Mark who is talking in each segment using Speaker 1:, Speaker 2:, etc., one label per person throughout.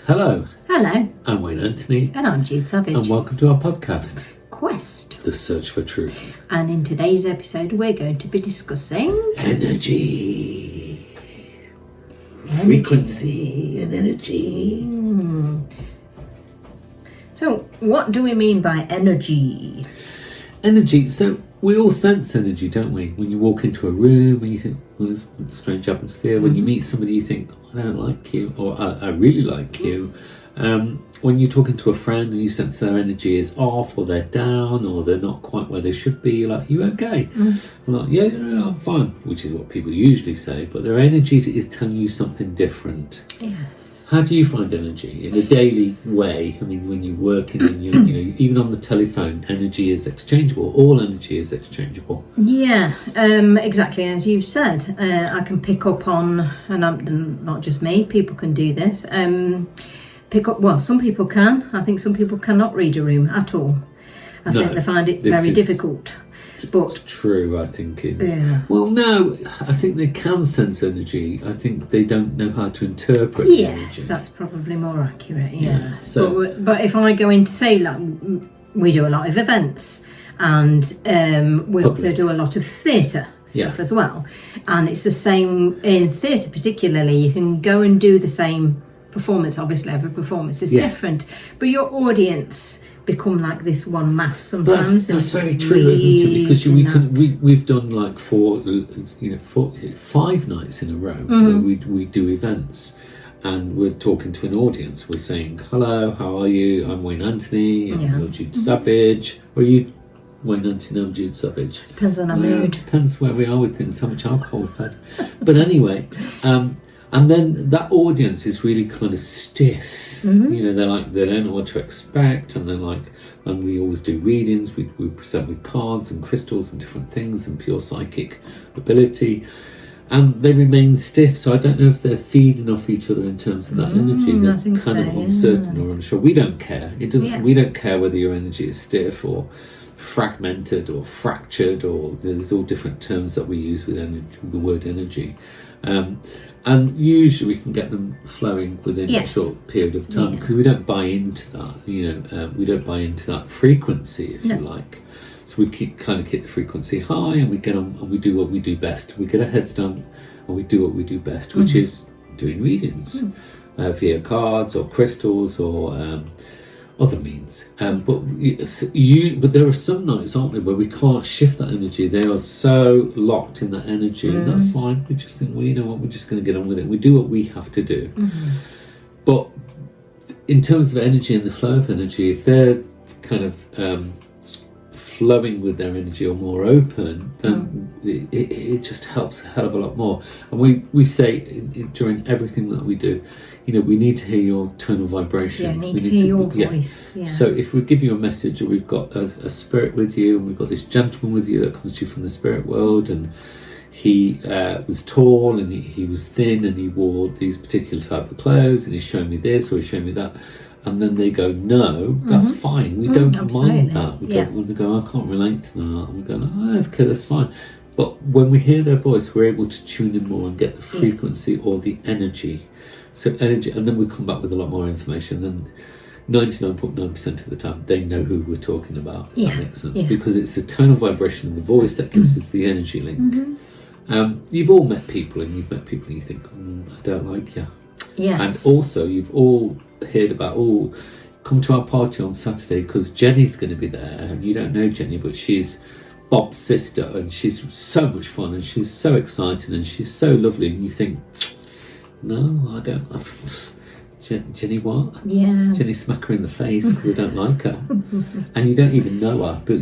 Speaker 1: Hello,
Speaker 2: Hello,
Speaker 1: I'm Wayne Anthony,
Speaker 2: and I'm Jude Savage.
Speaker 1: and welcome to our podcast,
Speaker 2: Quest.
Speaker 1: The Search for Truth.
Speaker 2: And in today's episode, we're going to be discussing
Speaker 1: Energy. Frequency and energy.
Speaker 2: So, what do we mean by energy?
Speaker 1: Energy, so we all sense energy, don't we? When you walk into a room and you think, well, there's a strange atmosphere. When you meet somebody, you think, I don't like you, or I really like you. When you're talking to a friend and you sense their energy is off, or they're down, or they're not quite where they should be, you're like, you okay? I'm like, yeah, I'm fine, which is what people usually say, but their energy is telling you something different.
Speaker 2: Yes.
Speaker 1: How do you find energy in a daily way? I mean, when you work and you know, even on the telephone, energy is exchangeable. All energy is exchangeable.
Speaker 2: Yeah, exactly as you said. I can pick up on, and not just me, people can do this. Some people can. I think some people cannot read a room at all. I think they find it very difficult. But
Speaker 1: true, I think. Well, no, I think they can sense energy. I think they don't know how to interpret the energy.
Speaker 2: Yes, that's probably more accurate. Yeah. But if I go into, say, like, we do a lot of events, and we also do a lot of theatre stuff as well. And it's the same in theatre, particularly. You can go and do the same performance. Obviously, every performance is different, but your audience become like this one mass sometimes.
Speaker 1: That's very true, isn't it? Because we've done like 5 nights in a row where we do events, and we're talking to an audience. We're saying, "Hello, how are you? I'm Wayne Anthony. You're Jude Savage. Or are you Wayne Anthony? I'm Jude Savage."
Speaker 2: Depends on our mood.
Speaker 1: Depends where we are with things, how much alcohol we've had. But anyway. And then that audience is really kind of stiff. You know, they don't know what to expect, and and we always do readings. We present with cards and crystals and different things and pure psychic ability, and they remain stiff. So I don't know if they're feeding off each other in terms of that energy. That's kind of uncertain or unsure. We don't care. It doesn't. We don't care whether your energy is stiff or fragmented or fractured, or there's all different terms that we use with the word energy. And usually we can get them flowing within a short period of time, because we don't buy into that, we don't buy into that frequency, if you like. So we keep the frequency high, and we get on and we do what we do best. We get our heads down and we do what we do best, which is doing readings via cards or crystals or other means. But there are some nights, aren't there, where we can't shift that energy. They are so locked in that energy, and that's fine. We just think, well, you know what, we're just going to get on with it. We do what we have to do. But in terms of energy and the flow of energy, if they're kind of flowing with their energy or more open, then it just helps a hell of a lot more. And we say during everything that we do, we need to hear your tonal vibration.
Speaker 2: We need to hear your voice. Yeah.
Speaker 1: So if we give you a message, or we've got a spirit with you, and we've got this gentleman with you that comes to you from the spirit world, and he was tall and he was thin, and he wore these particular type of clothes, and he's showing me this or he's showing me that, and then they go, no, that's fine. We don't mind that. We don't want to go, I can't relate to that. And we go, oh, that's okay, that's fine. But when we hear their voice, we're able to tune in more and get the frequency or the energy. So energy, and then we come back with a lot more information. Then 99.9% of the time, they know who we're talking about. If that makes sense. Because it's the tonal vibration and the voice that gives us the energy link. You've all met people, and you think, I don't like you.
Speaker 2: Yes.
Speaker 1: And also, you've all heard about, come to our party on Saturday because Jenny's going to be there, and you don't know Jenny, but she's Bob's sister, and she's so much fun, and she's so exciting, and she's so lovely, and you think, no, I don't. Jenny what?
Speaker 2: Yeah.
Speaker 1: Jenny smack her in the face because I don't like her. And you don't even know her, but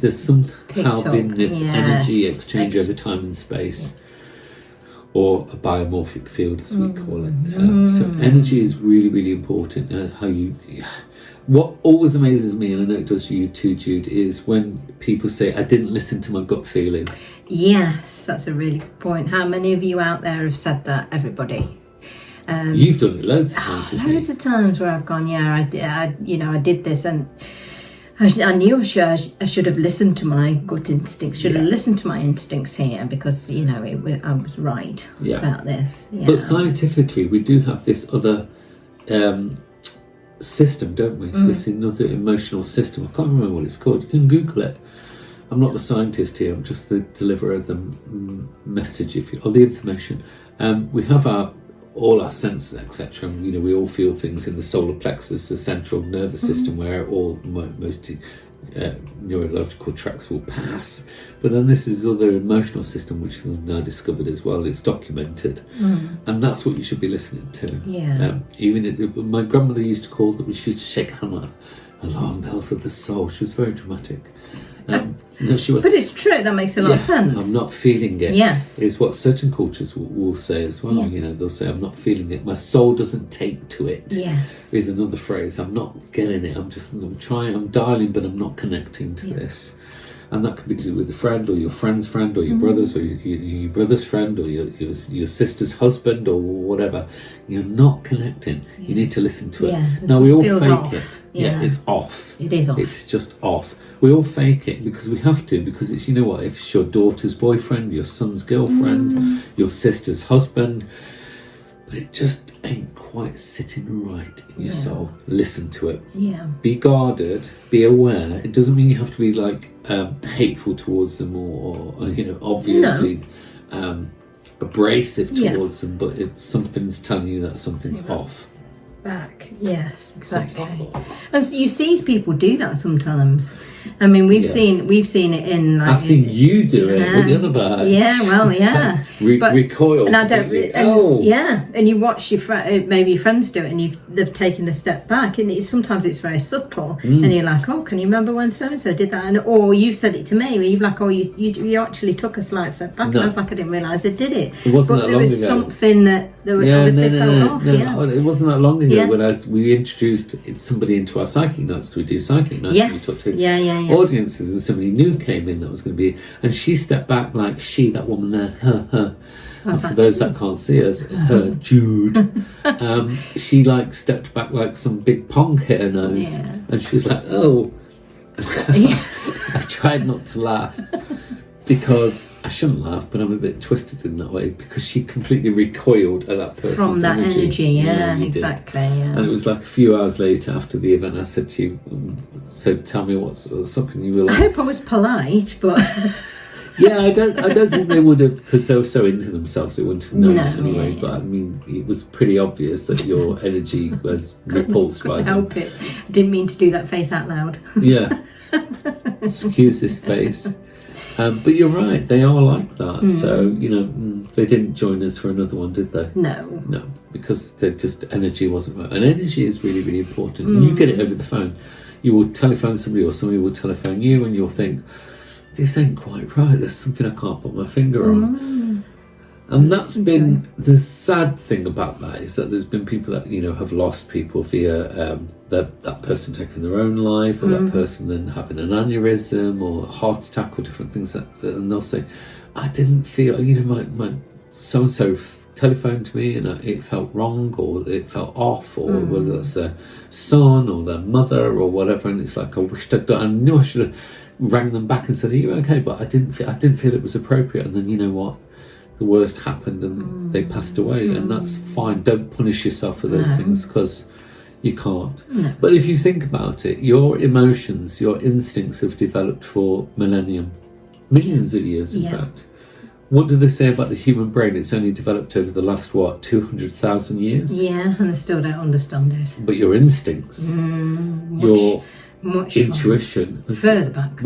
Speaker 1: there's somehow been this energy exchange over time and space. Or a biomorphic field, as we call it. So energy is really, really important. What always amazes me, and I know it does you too, Jude, is when people say, I didn't listen to my gut feeling.
Speaker 2: Yes, that's a really good point. How many of you out there have said that? Everybody.
Speaker 1: You've done it loads of times.
Speaker 2: Loads of times where I've gone, I did this, and I knew I should have listened to my gut instincts, should have listened to my instincts here, because, I was right about this. Yeah.
Speaker 1: But scientifically, we do have this other system, don't we? This another emotional system. I can't remember what it's called. You can Google it. I'm not the scientist here. I'm just the deliverer of the message, or the information. We have all our senses, etc. And, we all feel things in the solar plexus, the central nervous system, where most neurological tracks will pass. But then this is other emotional system, which we've now discovered as well. It's documented, and that's what you should be listening to. My grandmother used to call them. She used to shake hammer, alarm bells of the soul. She was very dramatic. She was,
Speaker 2: but it's true. That makes a lot of sense.
Speaker 1: I'm not feeling it.
Speaker 2: Yes,
Speaker 1: is what certain cultures will say as well. They'll say, "I'm not feeling it. My soul doesn't take to it."
Speaker 2: Yes,
Speaker 1: is another phrase. I'm not getting it. I'm trying. I'm dialing, but I'm not connecting to this. And that could be to do with a friend, or your friend's friend, or your brother's, or your brother's friend, or your sister's husband, or whatever. You're not connecting. You need to listen to it. Now we all fake it. It's off.
Speaker 2: It is off.
Speaker 1: It's just off. We all fake it because we have to, because it's, if it's your daughter's boyfriend, your son's girlfriend, your sister's husband, but it just ain't quite sitting right in your soul. Listen to it. Be guarded, be aware. It doesn't mean you have to be hateful towards them or obviously abrasive towards them, but something's telling you that something's off.
Speaker 2: Back, yes, exactly. And so you see people do that sometimes. I mean, we've seen it in.
Speaker 1: I've seen you do it. What are you on about?
Speaker 2: Yeah, well, yeah.
Speaker 1: Recoil.
Speaker 2: And I don't. And you watch maybe your friends do it, and they've taken a step back, and sometimes it's very subtle, and you're like, oh, can you remember when so and so did that? Or you've said it to me, where you've like, oh, you actually took a slight step back, and I was like, I didn't realise I did it.
Speaker 1: It wasn't that long ago.
Speaker 2: There was something that obviously fell off.
Speaker 1: It wasn't that long ago when we introduced somebody into our psychic nights. We do psychic nights.
Speaker 2: Yes.
Speaker 1: And we talked to audiences, and somebody new came in that was going to be, and she stepped back like that woman there, her. And for those that can't see us, her Jude, she stepped back like some big pong hit her nose, and she was like, oh. I tried not to laugh because I shouldn't laugh, but I'm a bit twisted in that way, because she completely recoiled at that person's
Speaker 2: from that energy. Exactly.
Speaker 1: And it was like a few hours later after the event, I said to you, so tell me what's up, and you were like,
Speaker 2: I hope I was polite, but
Speaker 1: I don't think they would have, because they were so into themselves, they wouldn't have known it anyway. But I mean, it was pretty obvious that your energy was repulsed by them.
Speaker 2: Help it. I didn't mean to do that face out loud.
Speaker 1: Excuse this face. But you're right, they are like that. So, they didn't join us for another one, did they?
Speaker 2: No,
Speaker 1: because energy wasn't right. And energy is really, really important. You get it over the phone. You will telephone somebody, or somebody will telephone you, and you'll think, this ain't quite right. There's something I can't put my finger on. And that's been the sad thing about that, is that there's been people that, have lost people via that person taking their own life, or that person then having an aneurysm or a heart attack or different things, and they'll say, I didn't feel, my so-and-so telephoned me and it felt wrong, or it felt off, or whether that's their son or their mother or whatever, and it's like, I knew I should have rang them back and said, are you okay? But I didn't feel it was appropriate, and then you know what? The worst happened and they passed away, and that's fine. Don't punish yourself for those things, because you can't. But if you think about it, your emotions, your instincts have developed for millions of years in fact. What do they say about the human brain? It's only developed over the last 200,000 years?
Speaker 2: And they still don't understand it.
Speaker 1: But your instincts, your intuition,
Speaker 2: further back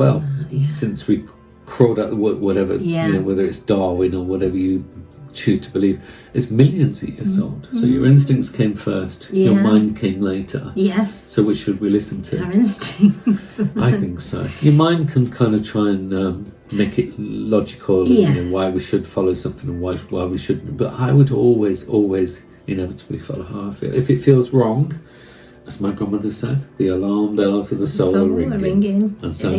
Speaker 1: since we crawled out whatever, whether it's Darwin or whatever you choose to believe, is millions of years old. So your instincts came first, your mind came later. So which should we listen to?
Speaker 2: Our instincts.
Speaker 1: I think so. Your mind can kind of try and make it logical, why we should follow something and why we shouldn't. But I would always inevitably follow how I feel. If it feels wrong, as my grandmother said, the alarm bells of the soul are ringing. And so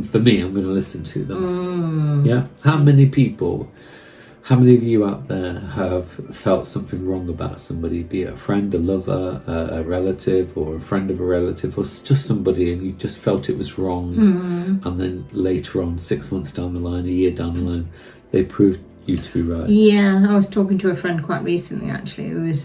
Speaker 1: for me, I'm going to listen to them. How many of you out there have felt something wrong about somebody, be it a friend, a lover, a relative, or a friend of a relative, or just somebody, and you just felt it was wrong, and then later on, 6 months down the line, a year down the line, they proved you to be right?
Speaker 2: I was talking to a friend quite recently, actually, who was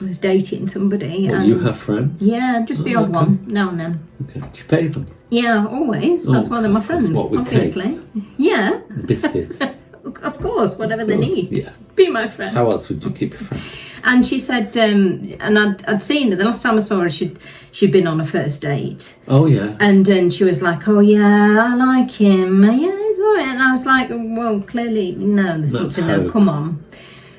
Speaker 2: I was dating somebody.
Speaker 1: Well,
Speaker 2: and
Speaker 1: you have friends?
Speaker 2: Yeah, just the odd one, now and then.
Speaker 1: Okay. Do you pay them?
Speaker 2: Yeah, always. That's one of my friends,
Speaker 1: what, with
Speaker 2: obviously.
Speaker 1: cakes?
Speaker 2: Yeah.
Speaker 1: Biscuits?
Speaker 2: Of course, whatever they need.
Speaker 1: Yeah.
Speaker 2: Be my friend.
Speaker 1: How else would you keep a friend?
Speaker 2: And she said, and I'd seen her, the last time I saw her, she'd been on a first date.
Speaker 1: Oh, yeah.
Speaker 2: And then she was like, oh, yeah, I like him. Yeah, he's all right. And I was like, well, clearly, no, there's something, no, come on.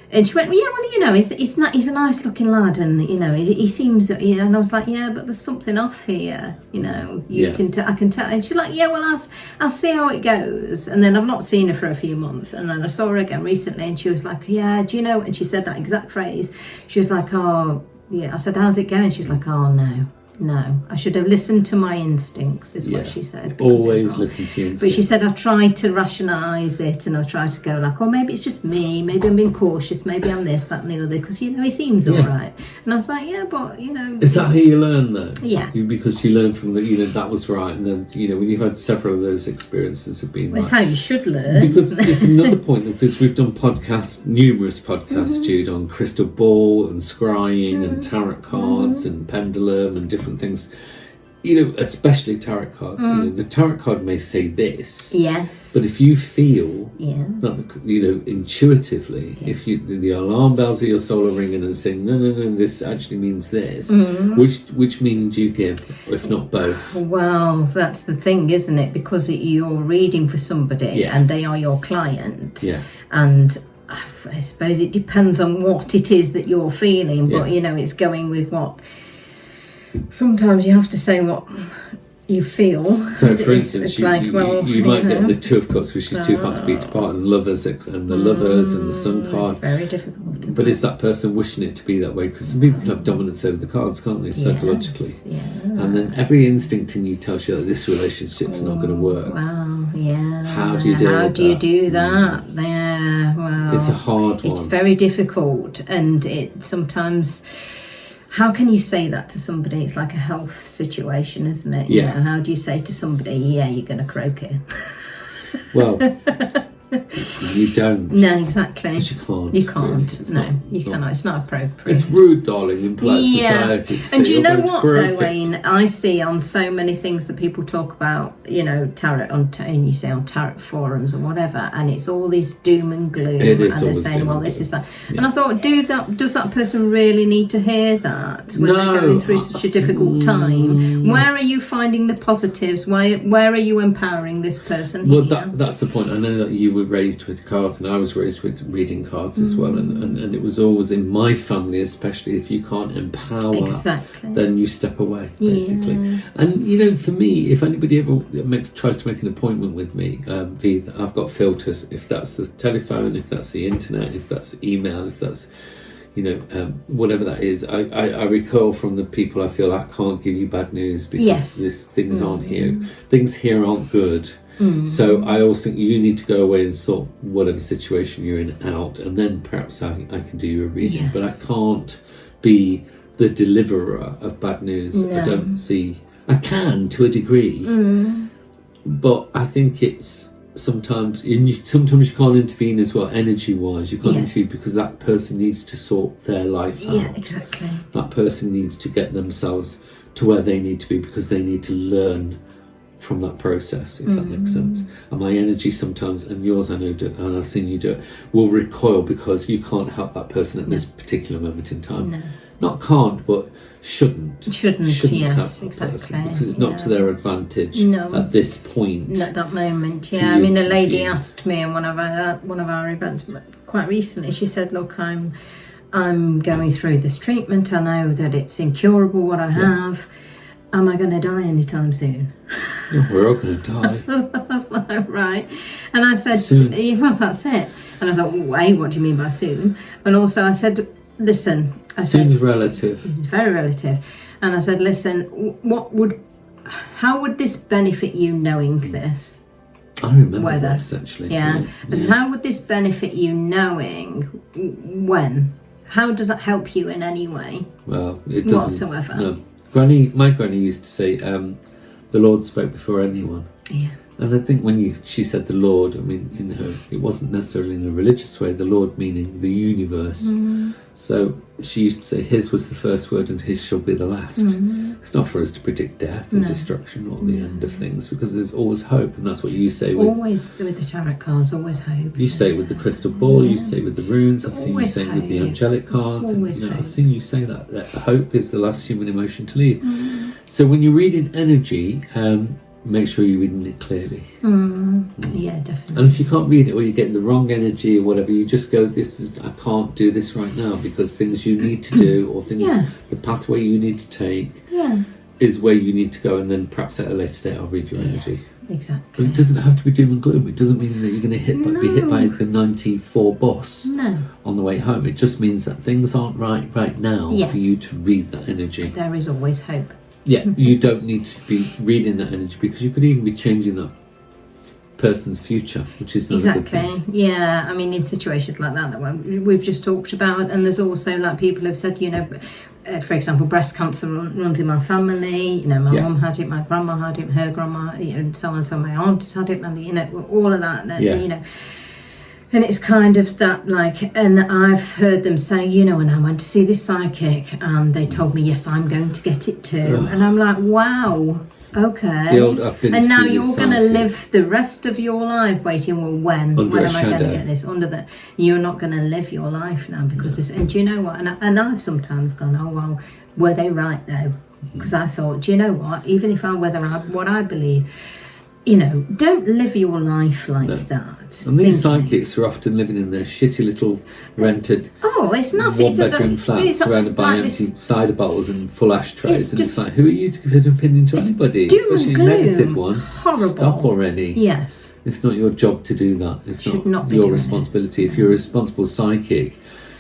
Speaker 2: And she went, yeah, well, you know, he's a nice looking lad, and you know, he seems, you know. And I was like, yeah, but there's something off here, you know. I can tell. And she's like, yeah, well, I'll see how it goes. And then I've not seen her for a few months, and then I saw her again recently, and she was like, yeah, do you know? And she said that exact phrase. She was like, oh, yeah. I said, how's it going? She's like, oh no, I should have listened to my instincts, is what she said.
Speaker 1: Always listen to your instincts.
Speaker 2: But she said, I tried to rationalise it, and I tried to go like, oh, maybe it's just me, maybe I'm being cautious, maybe I'm this, that and the other, because, you know, he seems all right. And I was like, yeah, but, you know.
Speaker 1: Is that how you learn, though?
Speaker 2: Yeah.
Speaker 1: Because you learn from you know, that was right, and then, you know, when you've had several of those experiences have been
Speaker 2: That's
Speaker 1: right.
Speaker 2: how you should learn.
Speaker 1: Because it's another point, because we've done numerous podcasts, Jude, on crystal ball and scrying and tarot cards and pendulum and different things. You know, especially tarot cards. You know, the tarot card may say this.
Speaker 2: Yes.
Speaker 1: But if you feel
Speaker 2: that,
Speaker 1: you know, intuitively, if the alarm bells of your soul are ringing and saying, no, this actually means this, which meaning do you give, if not both?
Speaker 2: Well, that's the thing, isn't it? Because you're reading for somebody and they are your client. Yeah. And I suppose it depends on what it is that you're feeling, but, you know, it's going with what... Sometimes you have to say what you feel.
Speaker 1: So, for instance, you might get the Two of Cups, which is two hearts beat apart, and lovers, and the lovers, and the Sun card.
Speaker 2: It's very difficult.
Speaker 1: But it's that person wishing it to be that way, because some people can have dominance over the cards, can't they, psychologically?
Speaker 2: Yeah.
Speaker 1: And then every instinct in you tells you that this relationship's not going to work.
Speaker 2: Well, yeah.
Speaker 1: How do you do that?
Speaker 2: How do you do that? Yeah, well.
Speaker 1: It's a hard one.
Speaker 2: It's very difficult, and it sometimes... How can you say that to somebody? It's like a health situation, isn't it?
Speaker 1: Yeah.
Speaker 2: You know, how do you say to somebody, yeah, you're going to croak it?
Speaker 1: Well, you don't.
Speaker 2: No, exactly.
Speaker 1: Because you can't.
Speaker 2: You can't.
Speaker 1: Really.
Speaker 2: You cannot. It's not appropriate.
Speaker 1: It's rude, darling, in polite society.
Speaker 2: And do you know what, though, Wayne? I see on so many things that people talk about, you know, tarot, and you say on tarot forums or whatever, and it's all this doom and gloom.
Speaker 1: It is,
Speaker 2: and they're saying, well, this is that. Yeah. And I thought, does that person really need to hear that when they're going through such a difficult time? Where are you finding the positives? Where are you empowering this person?
Speaker 1: Well, that's the point. I know that you were raised with cards, and I was raised with reading cards as well, and it was always in my family, especially, if you can't empower, then you step away, basically. And you know, for me, if anybody ever tries to make an appointment with me, I've got filters. If that's the telephone, if that's the internet, if that's email, if that's, you know, whatever that is, I recoil from the people I feel I can't give you bad news because things aren't here. Things here aren't good. So I always think you need to go away and sort whatever situation you're in out, and then perhaps I can do you a reading. But I can't be the deliverer of bad news. No. I don't see... I can, to a degree. But I think it's sometimes you can't intervene as well, energy-wise. You can't intervene because that person needs to sort their life out.
Speaker 2: Yeah, exactly.
Speaker 1: That person needs to get themselves to where they need to be because they need to learn from that process, if that makes sense. And my energy sometimes, and yours I know, and I've seen you do it, will recoil because you can't help that person at this particular moment in time. No. Not can't, but shouldn't
Speaker 2: yes, exactly.
Speaker 1: Because it's not to their advantage at this point.
Speaker 2: At that moment, yeah. I mean, a lady asked me in one of our events quite recently, she said, look, I'm going through this treatment, I know that it's incurable what I have. Am I going to die anytime soon?
Speaker 1: No, we're all going to die.
Speaker 2: That's like, right. And I said,
Speaker 1: soon.
Speaker 2: Well, that's it. And I thought, well, A, what do you mean by soon? And also I said, listen.
Speaker 1: Soon's relative.
Speaker 2: It's very relative. And I said, listen, how would this benefit you knowing this?
Speaker 1: I remember this, actually.
Speaker 2: Yeah. I said, how would this benefit you knowing when? How does that help you in any way?
Speaker 1: Well, it doesn't.
Speaker 2: Whatsoever.
Speaker 1: No. My granny used to say, the Lord spoke before anyone.
Speaker 2: Yeah.
Speaker 1: And I think when she said the Lord, I mean, it wasn't necessarily in a religious way, the Lord meaning the universe. So she used to say his was the first word and his shall be the last. It's not for us to predict death or destruction or the end of things, because there's always hope, and that's what you say
Speaker 2: always with the tarot cards, always hope.
Speaker 1: You say it with the crystal ball, you say it with the runes, I've seen you say it with the angelic cards, and I've seen you say that hope is the last human emotion to leave. So when you're reading energy, make sure you're reading it clearly.
Speaker 2: Yeah, definitely.
Speaker 1: And if you can't read it, or you're getting the wrong energy or whatever, you just go, I can't do this right now, because things you need to do, or things, the pathway you need to take is where you need to go, and then perhaps at a later date I'll read your energy.
Speaker 2: Exactly.
Speaker 1: But it doesn't have to be doom and gloom. It doesn't mean that you're going to be hit by the 94 bus on the way home. It just means that things aren't right now for you to read that energy.
Speaker 2: There is always hope.
Speaker 1: Yeah, you don't need to be reading that energy, because you could even be changing that person's future, which is not a good thing.
Speaker 2: Yeah, I mean, in situations like that we've just talked about, and there's also, like, people have said, for example, breast cancer runs in my family. My mum had it, my grandma had it, her grandma, and so on. So my aunt had it, all of that. And it's kind of that, like, and I've heard them say, and I went to see this psychic and they told me, yes, I'm going to get it too. And I'm like, wow, okay. And now you're going to live the rest of your life waiting, well, when am I going to get this? You're not going to live your life now because this, and do you know what? And I've sometimes gone, oh, well, were they right though? Because I thought, do you know what? Even if what I believe, don't live your life like that.
Speaker 1: And these psychics are often living in their shitty little rented one-bedroom flats surrounded by empty cider bottles and full ashtrays. And it's like, who are you to give an opinion to anybody? Especially a negative one.
Speaker 2: Horrible.
Speaker 1: Stop already.
Speaker 2: Yes.
Speaker 1: It's not your job to do that. It's not your responsibility. If you're a responsible psychic,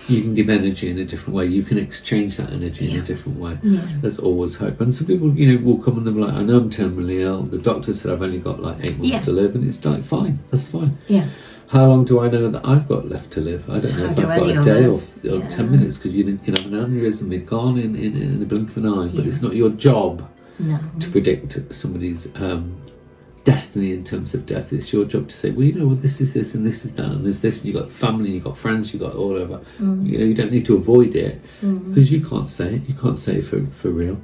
Speaker 1: you can give energy in a different way. You can exchange that energy in a different way. There's always hope. And some people, will come and they're like, I know I'm terminally ill. The doctor said I've only got like 8 months to live, and it's like, fine, that's fine.
Speaker 2: Yeah.
Speaker 1: How long do I know that I've got left to live? I don't know if I've got a day or 10 minutes, because you can have an aneurysm, be gone in the blink of an eye. But it's not your job to predict somebody's destiny in terms of death. It's your job to say, well, this is this and this is that and there's this, and you've got family, you've got friends, you've got whatever. You don't need to avoid it, because you can't say it. You can't say it for real.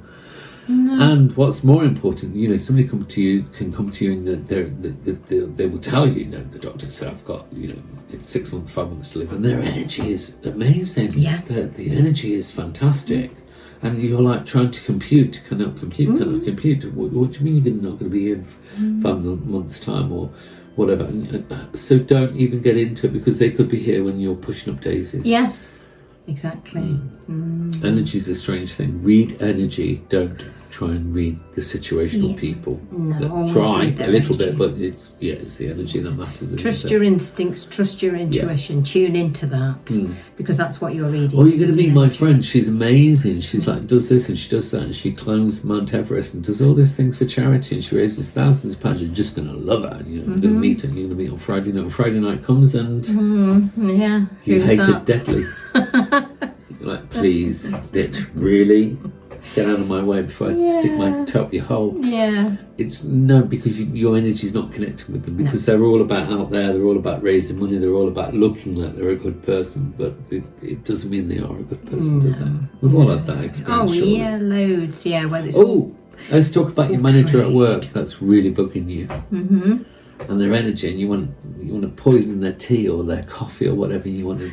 Speaker 1: No. And what's more important, somebody can come to you and they will tell you, the doctor said I've got, it's 6 months, 5 months to live, and their energy is amazing.
Speaker 2: Yeah.
Speaker 1: The energy is fantastic. And you're like trying to cannot compute. What do you mean you're not going to be here in 5 months' time or whatever? So don't even get into it, because they could be here when you're pushing up daisies.
Speaker 2: Yes, exactly.
Speaker 1: Energy is a strange thing. Read energy. Don't try and read the situational people.
Speaker 2: No,
Speaker 1: try a little bit, but it's the energy that matters.
Speaker 2: Trust your instincts, trust your intuition, tune into that, because that's what you're reading.
Speaker 1: Or you're going to meet my friend. She's amazing. She's like, does this and she does that, and she climbs Mount Everest and does all these things for charity, and she raises thousands of pounds. You're just going to love her. You're going to meet her. You're going to meet on Friday night. Friday night comes and you hate it deadly. You're like, please, bitch, really? Get out of my way before I stick my toe up your hole. Yeah. It's because your energy's not connecting with them, because they're all about out there, they're all about raising money, they're all about looking like they're a good person, but it doesn't mean they are a good person, does it? We've all had that experience.
Speaker 2: Loads,
Speaker 1: let's talk about your manager at work that's really bugging you. And their energy, and you want to poison their tea or their coffee or whatever you want to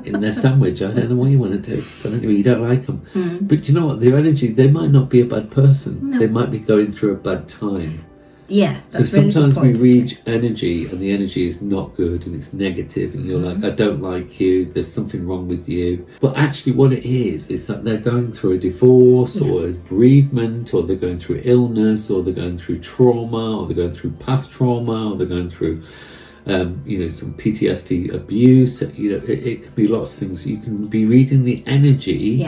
Speaker 1: in their sandwich. I don't know what you want to do, but anyway, you don't like them. But you know what? Their energy, they might not be a bad person. They might be going through a bad time.
Speaker 2: Yeah.
Speaker 1: So sometimes we read energy, and the energy is not good, and it's negative, and you're like, I don't like you, there's something wrong with you. But actually what it is that they're going through a divorce or a bereavement, or they're going through illness, or they're going through trauma, or they're going through past trauma, or they're going through some PTSD abuse. It could be lots of things. You can be reading the energy,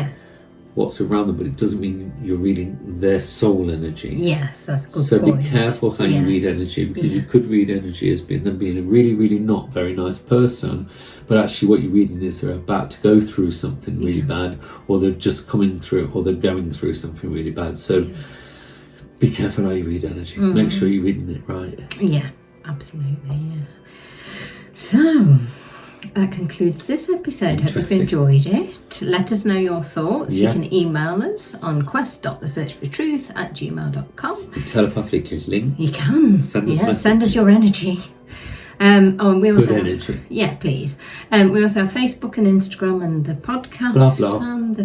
Speaker 1: what's around them, but it doesn't mean you're reading their soul energy.
Speaker 2: Yes, that's a good
Speaker 1: so
Speaker 2: point.
Speaker 1: Be careful how you read energy, because you could read energy as being a really, really not very nice person, but actually what you're reading is they're about to go through something really bad, or they're just coming through, or they're going through something really bad. So be careful how you read energy. Make sure you're reading it right.
Speaker 2: Yeah, absolutely, yeah. So, that concludes this episode. Hope you've enjoyed it. Let us know your thoughts. You can email us on quest.thesearchfortruth@gmail.com.
Speaker 1: You can telepathically link.
Speaker 2: You can.
Speaker 1: Send us
Speaker 2: send us your energy. And we also
Speaker 1: Good energy.
Speaker 2: Yeah, please. We also have Facebook and Instagram and the podcast
Speaker 1: blah, blah.
Speaker 2: and the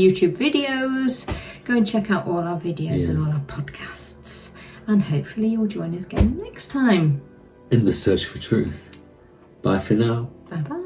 Speaker 2: YouTube videos. Go and check out all our videos and all our podcasts. And hopefully you'll join us again next time.
Speaker 1: In the search for truth. Bye for now.
Speaker 2: Bye-bye.